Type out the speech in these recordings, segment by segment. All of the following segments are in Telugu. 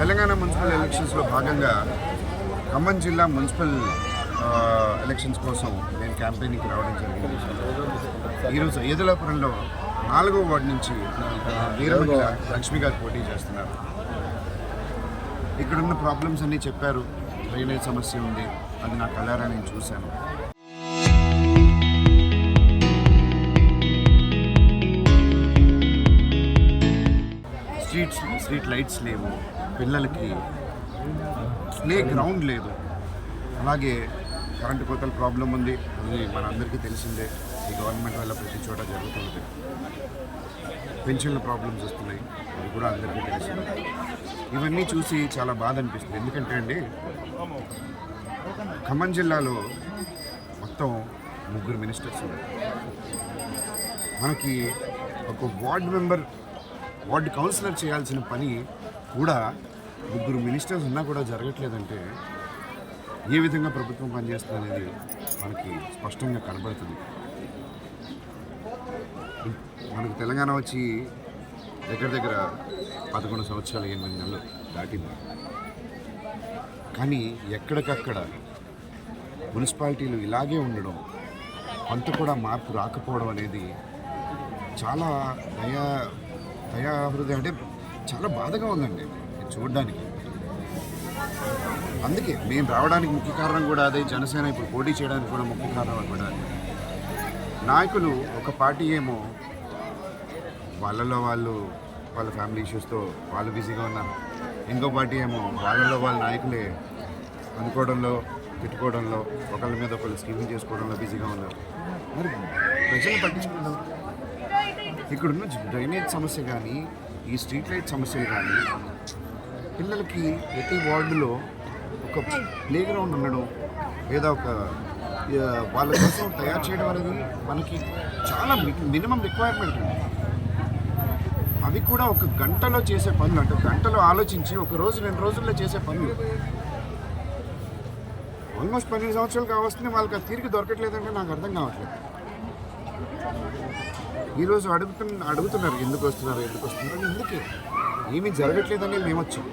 తెలంగాణ మున్సిపల్ ఎలక్షన్స్లో భాగంగా ఖమ్మం జిల్లా మున్సిపల్ ఎలక్షన్స్ కోసం నేను క్యాంపెయినింగ్కి రావడం జరిగింది. ఈరోజు ఏదులాపురంలో 4వ వార్డు నుంచి వీరమహిళ లక్ష్మి గారు పోటీ చేస్తున్నారు. ఇక్కడున్న ప్రాబ్లమ్స్ అన్నీ చెప్పారు. డ్రైనేజ్ సమస్య ఉంది, అది నా కళ్ళారా నేను చూశాను. స్ట్రీట్ లైట్స్ లేవు, పిల్లలకి ప్లే గ్రౌండ్ లేదు, అలాగే కరెంటు కోతల ప్రాబ్లం ఉంది. అది మనందరికీ తెలిసిందే, ఈ గవర్నమెంట్ వల్ల ప్రతి చోట జరుగుతుంది. పెన్షన్ల ప్రాబ్లమ్స్ వస్తున్నాయి, అది కూడా అందరికీ తెలిసిందే. ఇవన్నీ చూసి చాలా బాధ అనిపిస్తుంది. ఎందుకంటే అండి, ఖమ్మం జిల్లాలో మొత్తం 3 మినిస్టర్స్ ఉన్నారు. మనకి ఒక వార్డ్ కౌన్సిలర్ చేయాల్సిన పని కూడా 3 మినిస్టర్స్ ఉన్నా కూడా జరగట్లేదంటే ఏ విధంగా ప్రభుత్వం పనిచేస్తుంది అనేది మనకి స్పష్టంగా కనబడుతుంది. మనకు తెలంగాణ వచ్చి దగ్గర 11 సంవత్సరాలు 8 నెలలు దాటింది. కానీ ఎక్కడికక్కడ మున్సిపాలిటీలు ఇలాగే ఉండడం, కొంత కూడా మార్పు రాకపోవడం అనేది చాలా దయాహృదయం, అంటే చాలా బాధగా ఉందండి చూడడానికి. అందుకే మేము రావడానికి ముఖ్య కారణం కూడా అదే. జనసేన ఇప్పుడు పోటీ చేయడానికి కూడా ముఖ్య కారణం కూడా అదే. నాయకులు ఒక పార్టీ ఏమో వాళ్ళ ఫ్యామిలీ ఇష్యూస్తో వాళ్ళు బిజీగా ఉన్నారు, ఇంకో పార్టీ ఏమో వాళ్ళ నాయకులే అనుకోవడంలో, తిట్టుకోవడంలో, ఒకళ్ళ మీద ఒకళ్ళు స్కీమింగ్ చేసుకోవడంలో బిజీగా ఉన్నారు. మరి ప్రజలు పట్టించుకుంటాం. ఇక్కడున్న డ్రైనేజ్ సమస్య కానీ, ఈ స్ట్రీట్ లైట్ సమస్యలు కానీ, పిల్లలకి ప్రతి వార్డులో ఒక ప్లే గ్రౌండ్ ఉండడం, లేదా ఒక వాళ్ళ కోసం తయారు చేయడం అనేది మనకి చాలా మినిమం రిక్వైర్మెంట్ ఉంది. అవి కూడా ఒక గంటలో చేసే పనులు, అంటే గంటలో ఆలోచించి 1 రోజు 2 రోజుల్లో చేసే పనులు. ఆల్మోస్ట్ 12 సంవత్సరాలు కావస్తుంది, వాళ్ళకి ఆ తీరిక దొరకట్లేదంటే నాకు అర్థం కావట్లేదు. ఈరోజు అడుగుతున్నారు ఎందుకు వస్తున్నారు అని. ఎందుకే ఏమీ జరగట్లేదని మేము వచ్చాం,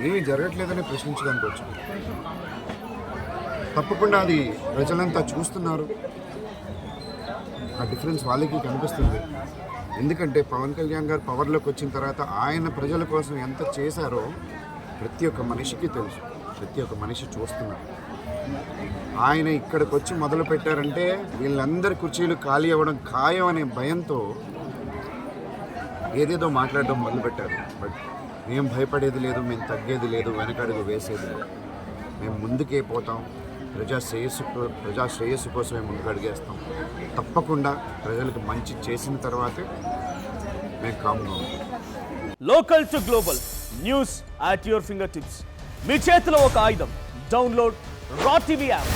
ఏమీ జరగట్లేదని ప్రశ్నించడానికి వచ్చాం. తప్పకుండా అది ప్రజలంతా చూస్తున్నారు, ఆ డిఫరెన్స్ వాళ్ళకి కనిపిస్తుంది. ఎందుకంటే పవన్ కళ్యాణ్ గారు పవర్లోకి వచ్చిన తర్వాత ఆయన ప్రజల కోసం ఎంత చేశారో ప్రతి ఒక్క మనిషికి తెలుసు, ప్రతి ఒక్క మనిషి చూస్తున్నారు. ఆయన ఇక్కడికి వచ్చి మొదలు పెట్టారంటే వీళ్ళందరి కుర్చీలు ఖాళీ అవ్వడం ఖాయం అనే భయంతో ఏదేదో మాట్లాడడం మొదలుపెట్టారు. బట్ మేము భయపడేది లేదు, మేము తగ్గేది లేదు, వెనకడుగు వేసేది లేదు. మేము ముందుకే పోతాం, ప్రజా శ్రేయస్సు కోసమే ముందుకు అడిగేస్తాం. తప్పకుండా ప్రజలకు మంచి చేసిన తర్వాతే మేము కామ్గా ఉంటాం. Local to global news at your finger tips. మీ చేతిలో ఒక ఆయుధం. Download Raw TV app.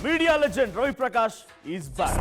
Media legend Ravi Prakash is back.